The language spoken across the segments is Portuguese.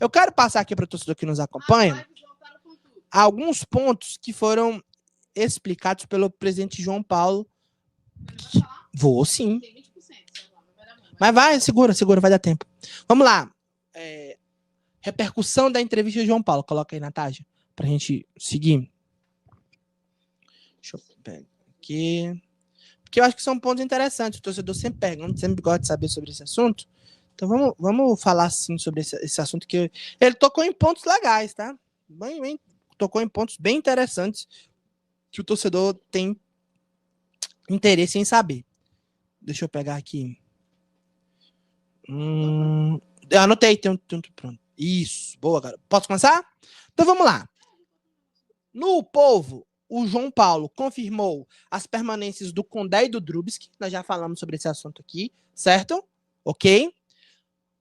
Eu quero passar aqui para o torcedor que nos acompanha alguns pontos que foram explicados pelo presidente João Paulo. Vou sim. Mas vai, segura, vai dar tempo. Vamos lá. Repercussão da entrevista de João Paulo. Coloca aí, Natália, pra gente seguir. Deixa eu pegar aqui. Porque eu acho que são pontos interessantes. O torcedor sempre pergunta, sempre gosta de saber sobre esse assunto. Então vamos falar sim sobre esse assunto, que ele tocou em pontos legais, tá? Tocou em pontos bem interessantes que o torcedor tem interesse em saber. Deixa eu pegar aqui. Eu anotei, tem um pronto. Isso, boa, cara. Posso começar? Então vamos lá. No Povo, o João Paulo confirmou as permanências do Condé e do Drubsky. Nós já falamos sobre esse assunto aqui, certo? Ok?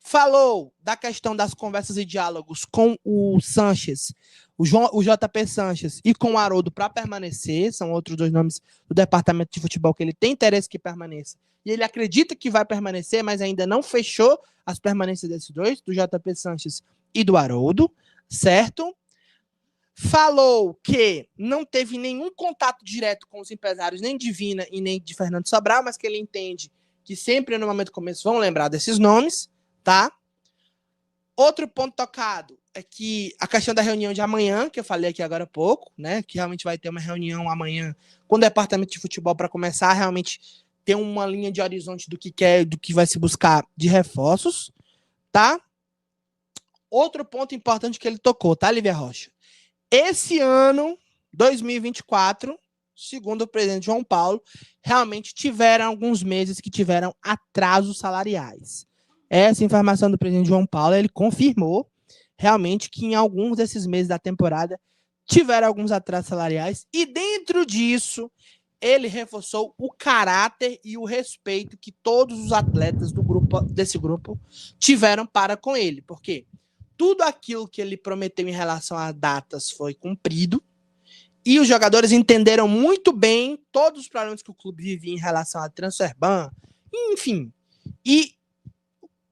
Falou da questão das conversas e diálogos com o Sanches, o JP Sanches e com o Haroldo para permanecer. São outros dois nomes do departamento de futebol que ele tem interesse que permaneça. E ele acredita que vai permanecer, mas ainda não fechou as permanências desses dois, do JP Sanches e do Haroldo, certo? Falou que não teve nenhum contato direto com os empresários, nem de Vina e nem de Fernando Sobral, mas que ele entende que sempre no momento do começo vão lembrar desses nomes, tá? Outro ponto tocado é que a questão da reunião de amanhã, que eu falei aqui agora há pouco, né? Que realmente vai ter uma reunião amanhã com o departamento de futebol para começar a realmente ter uma linha de horizonte do que vai se buscar de reforços, tá? Outro ponto importante que ele tocou, tá, Lívia Rocha? Esse ano, 2024, segundo o presidente João Paulo, realmente tiveram alguns meses que tiveram atrasos salariais. Essa informação do presidente João Paulo, ele confirmou realmente que em alguns desses meses da temporada tiveram alguns atrasos salariais, e dentro disso ele reforçou o caráter e o respeito que todos os atletas desse grupo tiveram para com ele, porque tudo aquilo que ele prometeu em relação a datas foi cumprido, e os jogadores entenderam muito bem todos os problemas que o clube vivia em relação a transfer ban, enfim. E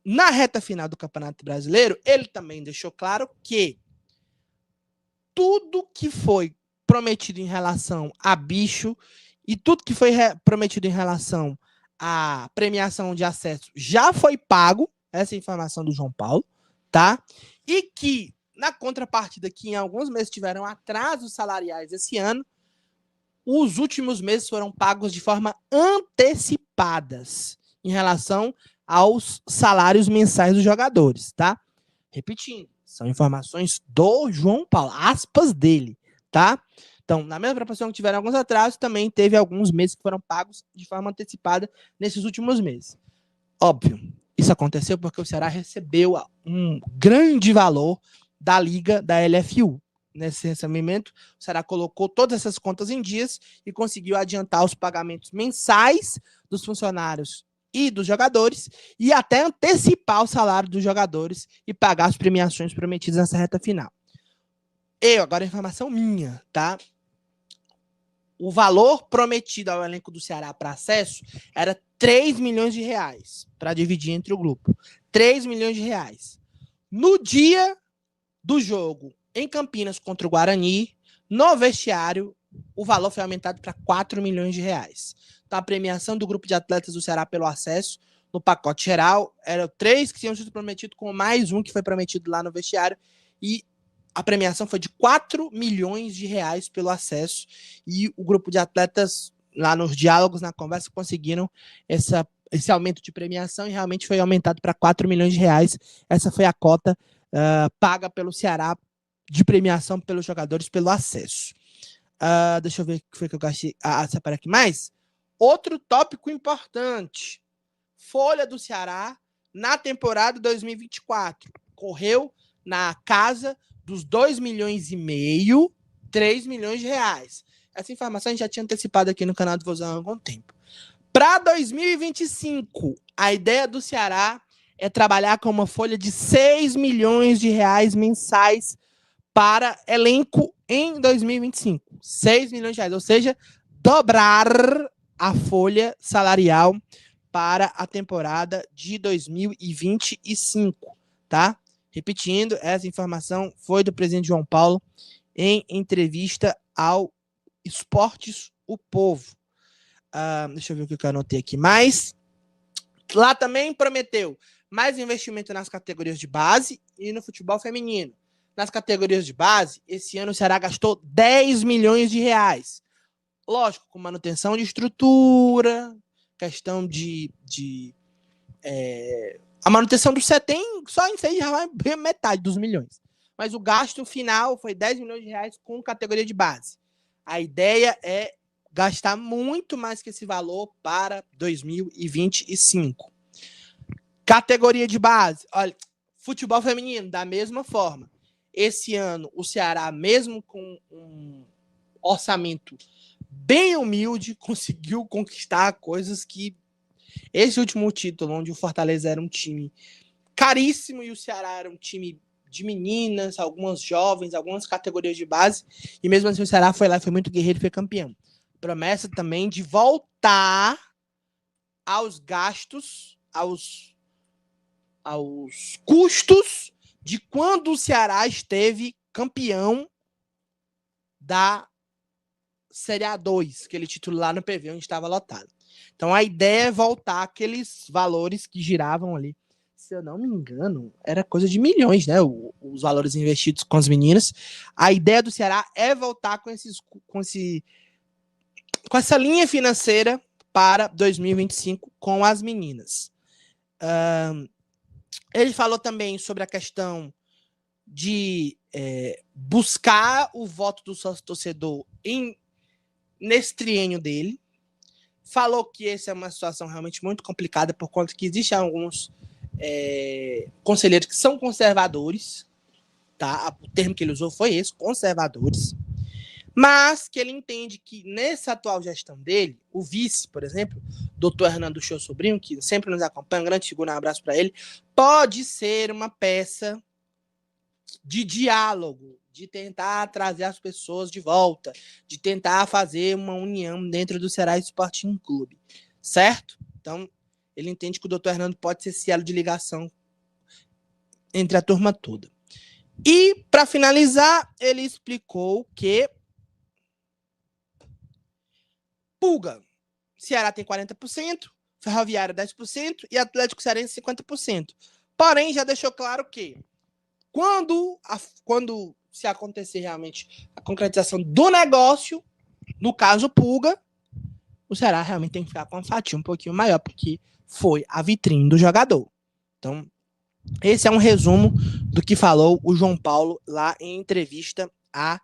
na reta final do Campeonato Brasileiro, ele também deixou claro que tudo que foi prometido em relação a bicho e tudo que foi prometido em relação à premiação de acesso já foi pago, essa é a informação do João Paulo, tá? E que, na contrapartida, que em alguns meses tiveram atrasos salariais esse ano, os últimos meses foram pagos de forma antecipadas em relação aos salários mensais dos jogadores, tá? Repetindo, são informações do João Paulo, aspas dele, tá? Então, na mesma proporção que tiveram alguns atrasos, também teve alguns meses que foram pagos de forma antecipada nesses últimos meses. Óbvio, isso aconteceu porque o Ceará recebeu um grande valor da Liga da LFU. Nesse recebimento, o Ceará colocou todas essas contas em dias e conseguiu adiantar os pagamentos mensais dos funcionários e dos jogadores, e até antecipar o salário dos jogadores e pagar as premiações prometidas nessa reta final. Agora a informação minha, tá? O valor prometido ao elenco do Ceará para acesso era 3 milhões de reais, para dividir entre o grupo. 3 milhões de reais. No dia do jogo em Campinas contra o Guarani, no vestiário, o valor foi aumentado para 4 milhões de reais. Então, a premiação do grupo de atletas do Ceará pelo acesso, no pacote geral, eram 3 que tinham sido prometidos, com mais um que foi prometido lá no vestiário, e a premiação foi de 4 milhões de reais pelo acesso, e o grupo de atletas, lá nos diálogos, na conversa, conseguiram esse aumento de premiação, e realmente foi aumentado para 4 milhões de reais. Essa foi a cota paga pelo Ceará de premiação pelos jogadores pelo acesso. Deixa eu ver o que foi que eu gastei. Separei aqui mais. Outro tópico importante. Folha do Ceará na temporada 2024. Correu na casa dos 2 milhões e meio, 3 milhões de reais. Essa informação a gente já tinha antecipado aqui no canal do Vozão há algum tempo. Para 2025, a ideia do Ceará é trabalhar com uma folha de 6 milhões de reais mensais para elenco em 2025. 6 milhões de reais, ou seja, dobrar a folha salarial para a temporada de 2025, tá? Repetindo, essa informação foi do presidente João Paulo em entrevista ao Esportes O Povo. Deixa eu ver o que eu anotei aqui mais. Lá também prometeu mais investimento nas categorias de base e no futebol feminino. Nas categorias de base, esse ano o Ceará gastou 10 milhões de reais. Lógico, com manutenção de estrutura, questão a manutenção do CETEM, só em 6 já vai metade dos milhões. Mas o gasto final foi 10 milhões de reais com categoria de base. A ideia é gastar muito mais que esse valor para 2025. Categoria de base, olha, futebol feminino, da mesma forma. Esse ano, o Ceará, mesmo com um orçamento bem humilde, conseguiu conquistar coisas que esse último título, onde o Fortaleza era um time caríssimo e o Ceará era um time de meninas, algumas jovens, algumas categorias de base, e mesmo assim o Ceará foi lá, foi muito guerreiro e foi campeão. Promessa também de voltar aos gastos, aos custos de quando o Ceará esteve campeão da Série A2, aquele título lá no PV, onde estava lotado. Então a ideia é voltar aqueles valores que giravam ali. Se eu não me engano, era coisa de milhões, né? Os valores investidos com as meninas. A ideia do Ceará é voltar com essa linha financeira para 2025 com as meninas. Ele falou também sobre a questão de buscar o voto do sócio-torcedor nesse triênio dele. Falou que essa é uma situação realmente muito complicada, por conta que existem alguns conselheiros que são conservadores, tá? O termo que ele usou foi esse, conservadores, mas que ele entende que nessa atual gestão dele, o vice, por exemplo, doutor Hernando Show Sobrinho, que sempre nos acompanha, um grande figura, um abraço para ele, pode ser uma peça de diálogo, de tentar trazer as pessoas de volta, de tentar fazer uma união dentro do Ceará Sporting Clube, certo? Então, ele entende que o doutor Hernando pode ser esse elo de ligação entre a turma toda. E, para finalizar, ele explicou que Pulga, Ceará tem 40%, Ferroviária 10% e Atlético Cearense 50%. Porém, já deixou claro que quando se acontecer realmente a concretização do negócio, no caso Pulga, o Ceará realmente tem que ficar com uma fatia um pouquinho maior, porque foi a vitrine do jogador. Então, esse é um resumo do que falou o João Paulo lá em entrevista ao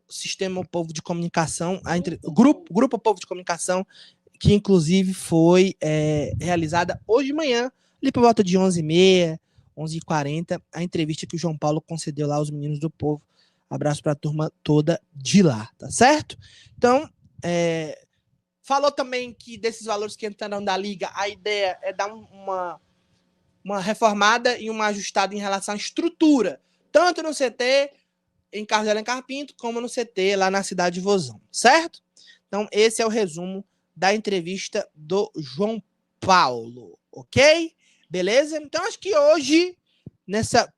Sistema Povo de Comunicação, Grupo Povo de Comunicação, que inclusive foi realizada hoje de manhã, ali por volta de 11h30, 11h40, a entrevista que o João Paulo concedeu lá aos meninos do Povo. Abraço para a turma toda de lá, tá certo? Então, falou também que desses valores que entraram da Liga, a ideia é dar uma reformada e uma ajustada em relação à estrutura, tanto no CT, em Carlos de Alencar Pinto, como no CT lá na cidade de Vozão, certo? Então, esse é o resumo da entrevista do João Paulo, ok? Beleza? Então, acho que hoje,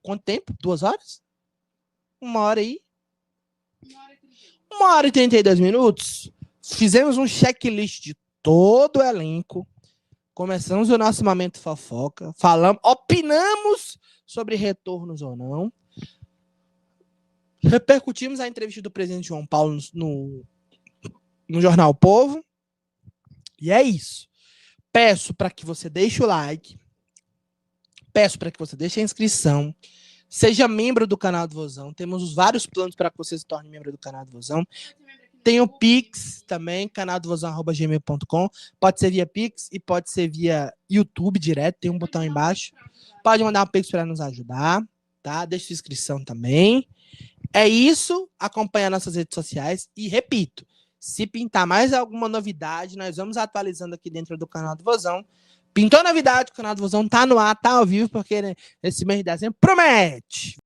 quanto tempo? 2 horas? 1 hora aí? 1 hora e 32 minutos. Fizemos um checklist de todo o elenco. Começamos o nosso momento fofoca. Opinamos sobre retornos ou não. Repercutimos a entrevista do presidente João Paulo no Jornal Povo. E é isso. Peço para que você deixe o like. Peço para que você deixe a inscrição. Seja membro do canal do Vozão. Temos vários planos para que você se torne membro do canal do Vozão. Tem o Pix também, canaldovozão@gmail.com. Pode ser via Pix e pode ser via YouTube direto. Tem um botão embaixo. Pode mandar um Pix para nos ajudar, tá? Deixe sua inscrição também. É isso. Acompanhe nossas redes sociais. E repito, se pintar mais alguma novidade, nós vamos atualizando aqui dentro do canal do Vozão. Pintou novidade, o canal do Vozão tá no ar, tá ao vivo, porque esse mês de dezembro promete.